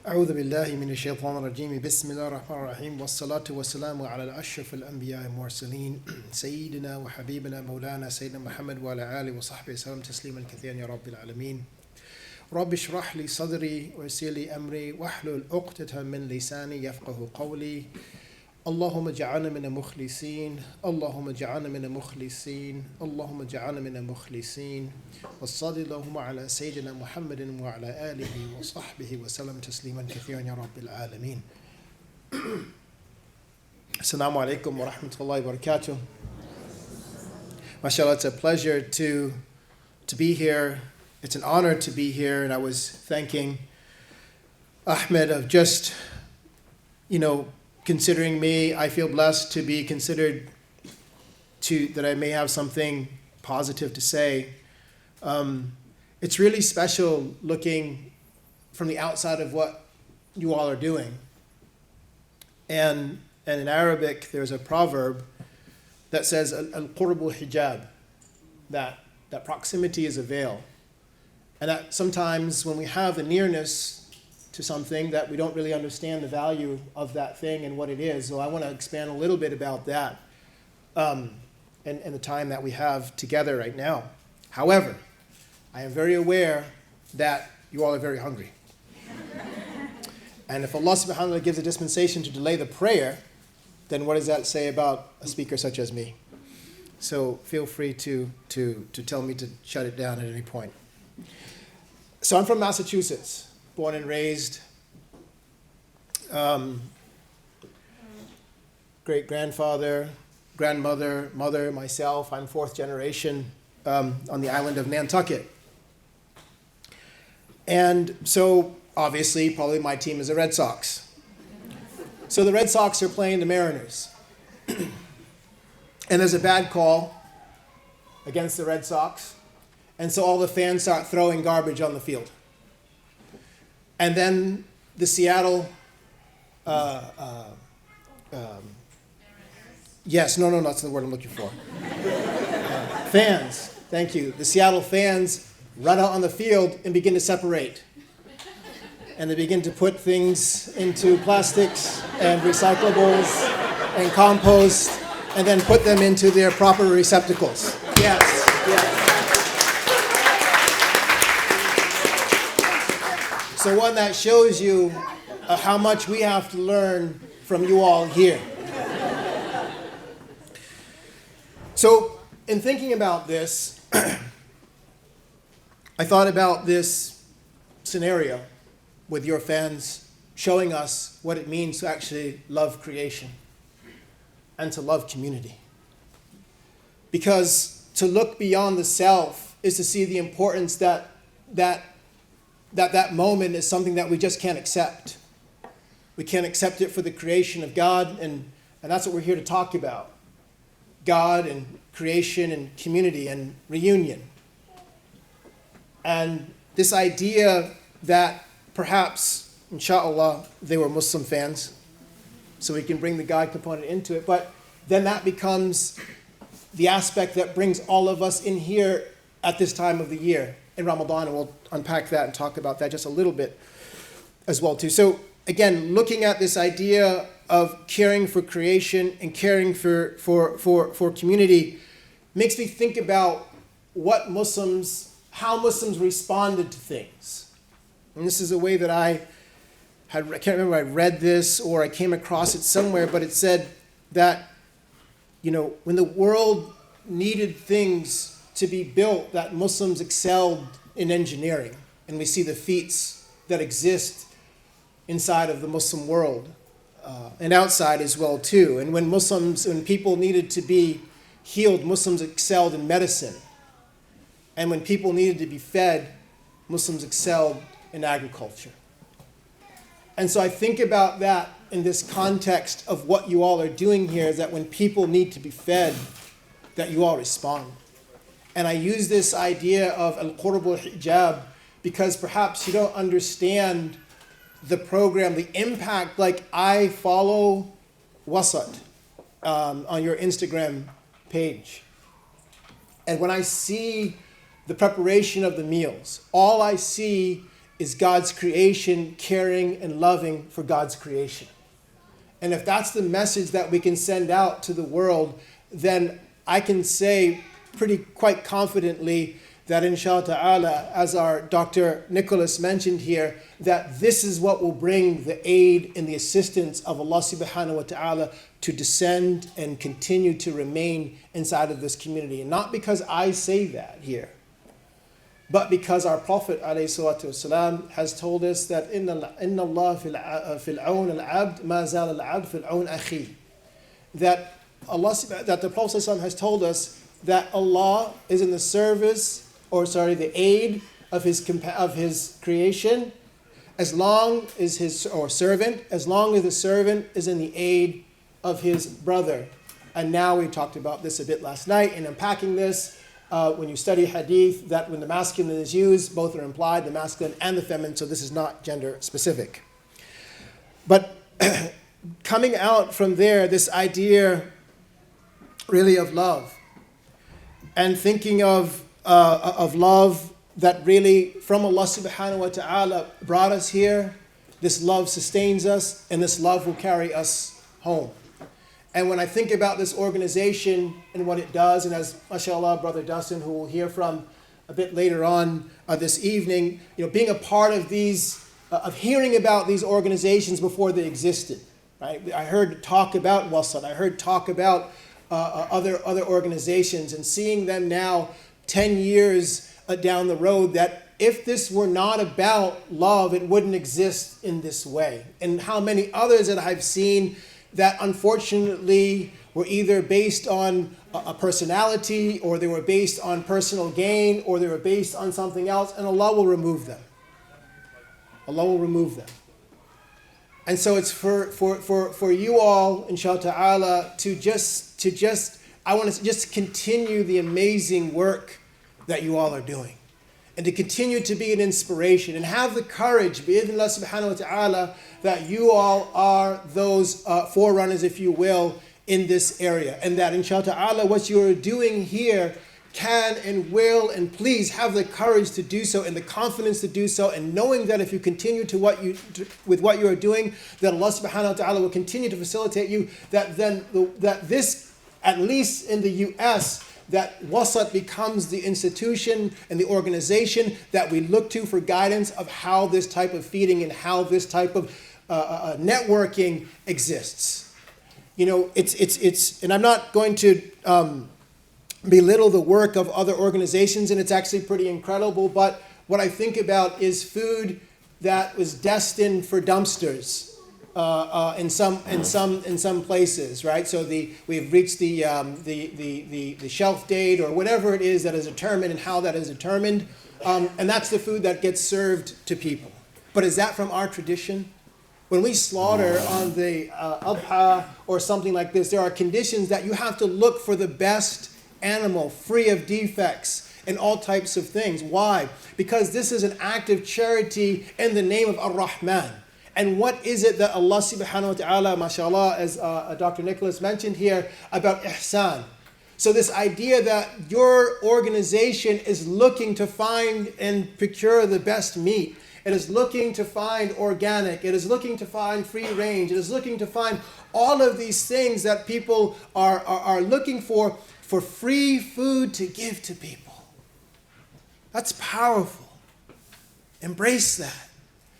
أعوذ بالله من الشيطان الرجيم بسم الله الرحمن الرحيم والصلاة والسلام على أشرف الأنبياء المرسلين سيدنا وحبيبنا مولانا سيدنا محمد وعلى آله وصحبه وسلم تسليما كثيرا يا رب العالمين. رب اشرح لي صدري ويسر لي أمري واحلل عقدة من لساني يفقه قولي. اللهم اجعلنا من المخلصين اللهم اجعلنا من المخلصين اللهم اجعلنا من المخلصين وصلى اللهم على سيدنا محمد وعلى آله وصحبه وسلم تسليما كثيرا يا رب العالمين. Assalamu alaikum wa rahmatullahi wa barakatuh. MashaAllah, it's a pleasure to be here. It's an honor to be here, and I was thanking Ahmed of just, considering me. I feel blessed to be considered that I may have something positive to say. It's really special looking from the outside of what you all are doing. And in Arabic, there's a proverb that says, al-qurbu hijab, that proximity is a veil. And that sometimes when we have the nearness to something that we don't really understand the value of that thing and what it is. So I want to expand a little bit about that and the time that we have together right now. However, I am very aware that you all are very hungry. And if Allah subhanahu wa ta'ala gives a dispensation to delay the prayer, then what does that say about a speaker such as me? So feel free to tell me to shut it down at any point. So I'm from Massachusetts. Born and raised, great-grandfather, grandmother, mother, myself. I'm fourth generation on the island of Nantucket. And so, obviously, probably my team is the Red Sox. So the Red Sox are playing the Mariners. And there's a bad call against the Red Sox. And so all the fans start throwing garbage on the field. And then the Seattle, that's the word I'm looking for. Fans, thank you. The Seattle fans run out on the field and begin to separate. And they begin to put things into plastics and recyclables and compost and then put them into their proper receptacles. Yes. So one that shows you how much we have to learn from you all here. So in thinking about this, I thought about this scenario with your fans showing us what it means to actually love creation and to love community. Because to look beyond the self is to see the importance that moment is something that we just can't accept. We can't accept it for the creation of God, and that's what we're here to talk about. God and creation and community and reunion. And this idea that perhaps, inshallah, they were Muslim fans, so we can bring the God component into it, but then that becomes the aspect that brings all of us in here at this time of the year. In Ramadan, and we'll unpack that and talk about that just a little bit as well too. So again, looking at this idea of caring for creation and caring for community makes me think about how Muslims responded to things. And this is a way that I can't remember I read this or I came across it somewhere, but it said that, when the world needed things to be built, that Muslims excelled in engineering. And we see the feats that exist inside of the Muslim world and outside as well too. And when people needed to be healed, Muslims excelled in medicine. And when people needed to be fed, Muslims excelled in agriculture. And so I think about that in this context of what you all are doing here, is that when people need to be fed, that you all respond. And I use this idea of al-qurbu hijab because perhaps you don't understand the program, the impact. Like I follow Wasat on your Instagram page. And when I see the preparation of the meals, all I see is God's creation caring and loving for God's creation. And if that's the message that we can send out to the world, then I can say quite confidently that inshallah ta'ala, as our Dr. Nicholas mentioned here, that this is what will bring the aid and the assistance of Allah subhanahu wa ta'ala to descend and continue to remain inside of this community. And not because I say that here, but because our Prophet ﷺ has told us that inna Allah fil awn al-abd ma zal al-abd fil awn akhi. That the Prophet ﷺ has told us that Allah is in the service, the aid of his creation, as long as as long as the servant is in the aid of his brother. And now we talked about this a bit last night in unpacking this. When you study hadith, that when the masculine is used, both are implied, the masculine and the feminine, so this is not gender specific. But coming out from there, this idea really of love, and thinking of love that really from Allah subhanahu wa ta'ala brought us here, this love sustains us, and this love will carry us home. And when I think about this organization and what it does, and as mashallah, Brother Yasin, who we'll hear from a bit later on this evening, being a part of these, of hearing about these organizations before they existed, right? I heard talk about Wasat, I heard talk about other organizations, and seeing them now 10 years down the road, that if this were not about love, it wouldn't exist in this way. And how many others that I've seen that unfortunately were either based on a personality, or they were based on personal gain, or they were based on something else, and Allah will remove them. Allah will remove them. And so it's for you all, inshallah ta'ala, I want to just continue the amazing work that you all are doing, and to continue to be an inspiration, and have the courage, bi'idhnillah subhanahu wa ta'ala, that you all are those forerunners, if you will, in this area. And that inshallah ta'ala, what you are doing here can and will, and please have the courage to do so, and the confidence to do so, and knowing that if you continue with what you are doing, that Allah subhanahu wa ta'ala will continue to facilitate you, that this, at least in the US, that Wasat becomes the institution and the organization that we look to for guidance of how this type of feeding and how this type of networking exists. And I'm not going to belittle the work of other organizations, and it's actually pretty incredible, but what I think about is food that was destined for dumpsters. In some places, right? So we've reached the shelf date, or whatever it is that is determined, and how that is determined, and that's the food that gets served to people. But is that from our tradition? When we slaughter on the Adha or something like this, there are conditions that you have to look for the best animal, free of defects and all types of things. Why? Because this is an act of charity in the name of Ar-Rahman. And what is it that Allah subhanahu wa ta'ala, mashallah, as Dr. Nicholas mentioned here, about ihsan? So this idea that your organization is looking to find and procure the best meat. It is looking to find organic. It is looking to find free range. It is looking to find all of these things that people are looking for free food to give to people. That's powerful. Embrace that.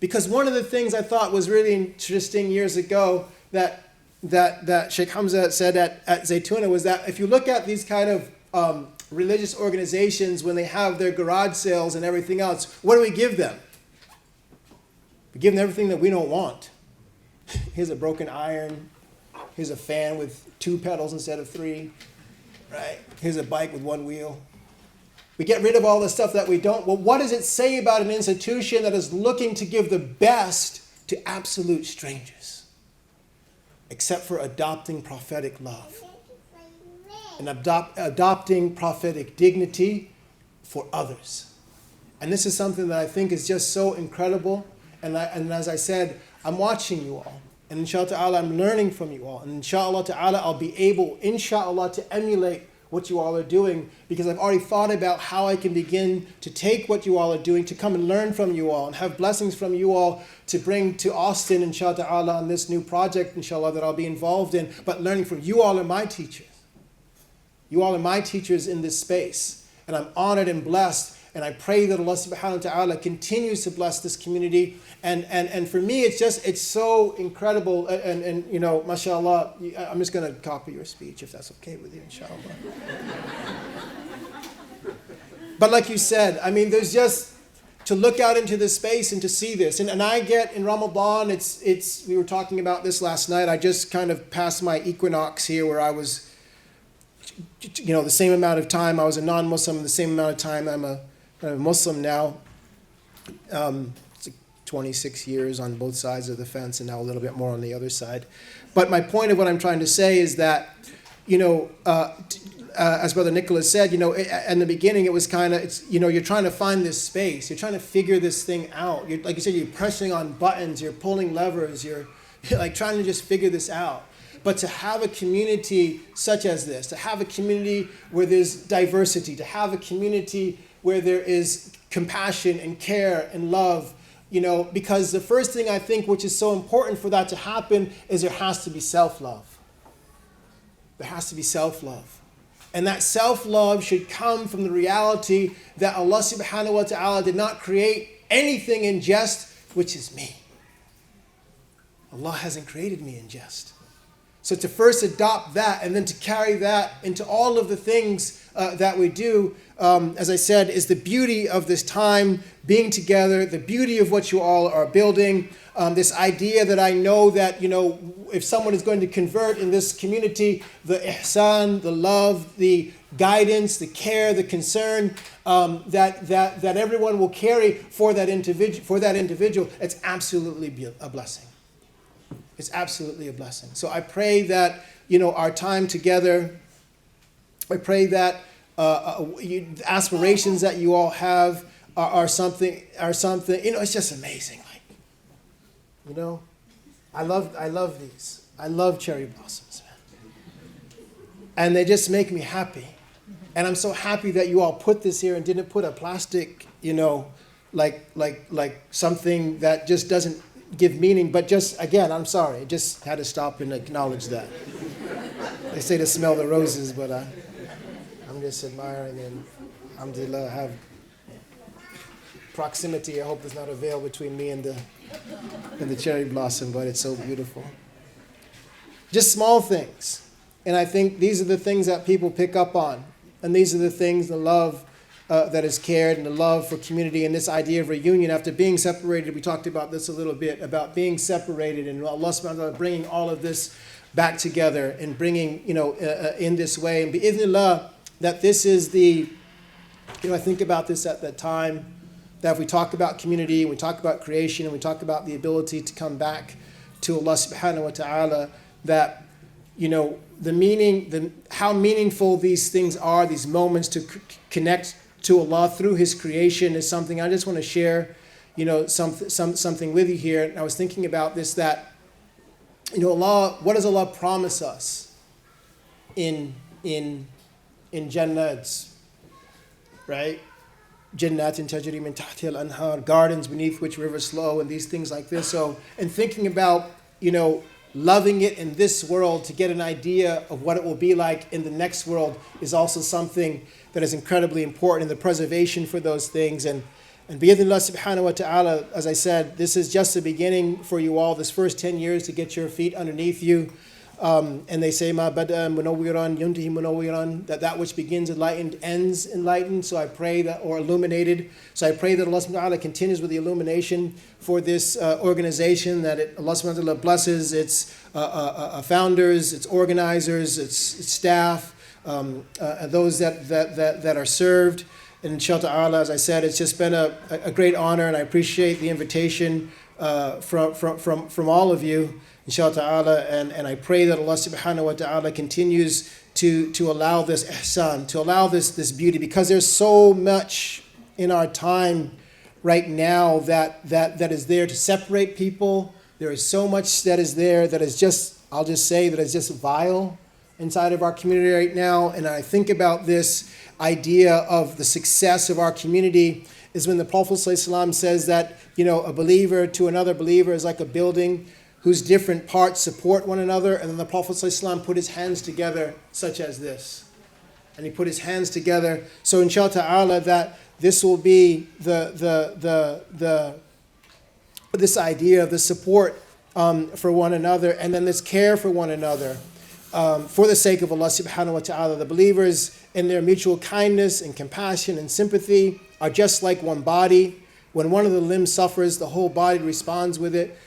Because one of the things I thought was really interesting years ago that Sheikh Hamza said at Zaytuna was that if you look at these kind of religious organizations, when they have their garage sales and everything else, what do we give them? We give them everything that we don't want. Here's a broken iron. Here's a fan with 2 pedals instead of 3. Right? Here's a bike with 1 wheel. We get rid of all the stuff that we don't. Well, what does it say about an institution that is looking to give the best to absolute strangers? Except for adopting prophetic love and adopting prophetic dignity for others. And this is something that I think is just so incredible. And as I said, I'm watching you all. And inshallah ta'ala, I'm learning from you all. And inshallah ta'ala, I'll be able, inshallah, to emulate what you all are doing, because I've already thought about how I can begin to take what you all are doing, to come and learn from you all and have blessings from you all to bring to Austin, inshallah ta'ala, on this new project, inshallah, that I'll be involved in. But learning from you all are my teachers. You all are my teachers in this space. And I'm honored and blessed. And I pray that Allah subhanahu wa ta'ala continues to bless this community. And for me, it's so incredible. And you know, mashallah, I'm just going to copy your speech if that's okay with you, inshallah. But like you said, I mean, there's just to look out into this space and to see this. And I get in Ramadan, we were talking about this last night. I just kind of passed my equinox here where I was, you know, the same amount of time I was a non-Muslim, the same amount of time I'm a Muslim now. It's like 26 years on both sides of the fence and now a little bit more on the other side. But my point of what I'm trying to say is that, you know, as Brother Nicholas said, you know, in the beginning it was kind of, you know, you're trying to find this space. You're trying to figure this thing out. Like you said, you're pressing on buttons, you're pulling levers, you're like trying to just figure this out. But to have a community such as this, to have a community where there's diversity, to have a community where there is compassion and care and love, you know, because the first thing I think which is so important for that to happen is there has to be self-love. There has to be self-love. And that self-love should come from the reality that Allah subhanahu wa ta'ala did not create anything in jest, which is me. Allah hasn't created me in jest. So to first adopt that and then to carry that into all of the things that we do, as I said, is the beauty of this time being together, the beauty of what you all are building, this idea that I know that, you know, if someone is going to convert in this community, the ihsan, the love, the guidance, the care, the concern that everyone will carry for that individual, it's absolutely a blessing. It's absolutely a blessing. So I pray that, you know, our time together, I pray that the aspirations that you all have are something, you know, it's just amazing. Like, you know, I love these. I love cherry blossoms, man. And they just make me happy. And I'm so happy that you all put this here and didn't put a plastic, you know, like something that just doesn't give meaning, but just, again, I'm sorry, I just had to stop and acknowledge that. They say to smell the roses, but I'm just admiring, and alhamdulillah, have proximity. I hope there's not a veil between me and the cherry blossom, but it's so beautiful. Just small things. And I think these are the things that people pick up on. And these are the things, the love that is cared, and the love for community, and this idea of reunion after being separated. We talked about this a little bit, about being separated, and Allah subhanahu wa ta'ala bringing all of this back together and bringing, you know, in this way. And bi'idhnillah, that this is the, you know, I think about this at that time, that if we talk about community, we talk about creation, and we talk about the ability to come back to Allah subhanahu wa ta'ala, that, you know, the meaning, how meaningful these things are, these moments to connect to Allah through His creation is something I just want to share, you know, something with you here. And I was thinking about this, that, you know, Allah, what does Allah promise us in Jannats, right? Jannatin tajri min tahtiha al-anhar, gardens beneath which rivers flow, and these things like this. So, and thinking about, you know, loving it in this world to get an idea of what it will be like in the next world is also something that is incredibly important in the preservation for those things. And bi'idhnillah subhanahu wa ta'ala, as I said, this is just the beginning for you all, this first 10 years to get your feet underneath you. And they say, Ma bada munawwiran yuntahi munawwiran, that which begins enlightened ends enlightened. So I pray that, or illuminated. So I pray that Allah subhanahu wa ta'ala continues with the illumination for this organization, that Allah subhanahu wa ta'ala blesses its founders, its organizers, its staff, those that are served. And inshallah, as I said, it's just been a great honor, and I appreciate the invitation from all of you, inshallah, and I pray that Allah subhanahu wa ta'ala continues to allow this ihsan, to allow this beauty, because there's so much in our time right now that is there to separate people. There is so much that is there that is just, I'll just say, that is just vile, inside of our community right now, and I think about this idea of the success of our community, is when the Prophet ﷺ says that, a believer to another believer is like a building whose different parts support one another, and then the Prophet ﷺ put his hands together such as this. And he put his hands together. So inshallah ta'ala, that this will be this idea of the support for one another, and then this care for one another for the sake of Allah subhanahu wa ta'ala. The believers in their mutual kindness and compassion and sympathy are just like one body. When one of the limbs suffers, the whole body responds with it,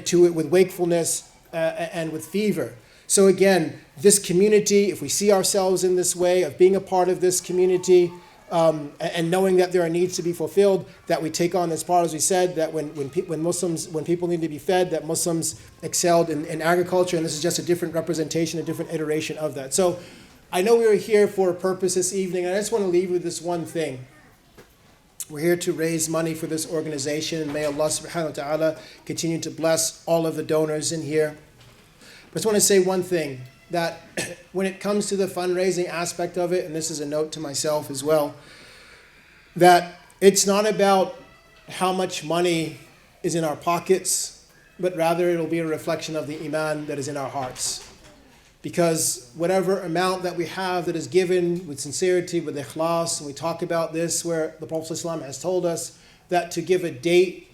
to it with wakefulness and with fever. So again, this community, if we see ourselves in this way of being a part of this community, and knowing that there are needs to be fulfilled, that we take on this part, as we said, that when people need to be fed, that Muslims excelled in agriculture, and this is just a different representation, a different iteration of that. So I know we were here for a purpose this evening, and I just want to leave you with this one thing. We're here to raise money for this organization, and may Allah subhanahu wa ta'ala continue to bless all of the donors in here. I just want to say one thing, that when it comes to the fundraising aspect of it, and this is a note to myself as well, that it's not about how much money is in our pockets, but rather it'll be a reflection of the iman that is in our hearts. Because whatever amount that we have that is given with sincerity, with ikhlas, and we talk about this where the Prophet ﷺ has told us that to give a date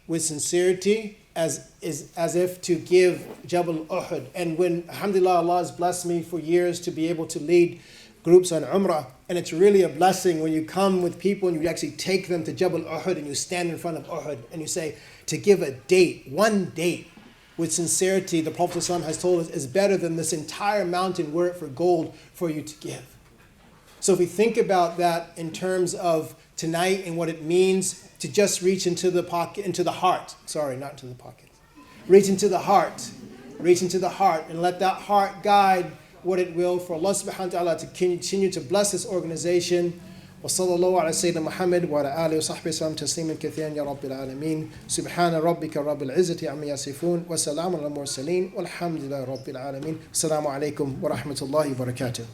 with sincerity as if to give Jabal Uhud. And when, alhamdulillah, Allah has blessed me for years to be able to lead groups on Umrah, and it's really a blessing when you come with people and you actually take them to Jabal Uhud and you stand in front of Uhud and you say, to give a date, one date, with sincerity, the Prophet ﷺ has told us, is better than this entire mountain were it for gold for you to give. So if we think about that in terms of tonight and what it means to just reach into the pocket, into the heart. Sorry, not into the pocket. Reach into the heart. Reach into the heart and let that heart guide what it will for Allah subhanahu wa ta'ala to continue to bless this organization. وصلى الله على سيدنا محمد وعلى آله وصحبه وسلم تسليما كثيرا يا رب العالمين سبحان ربك رب العزة عما يصفون وسلام على المرسلين والحمد لله رب العالمين السلام عليكم ورحمة الله وبركاته.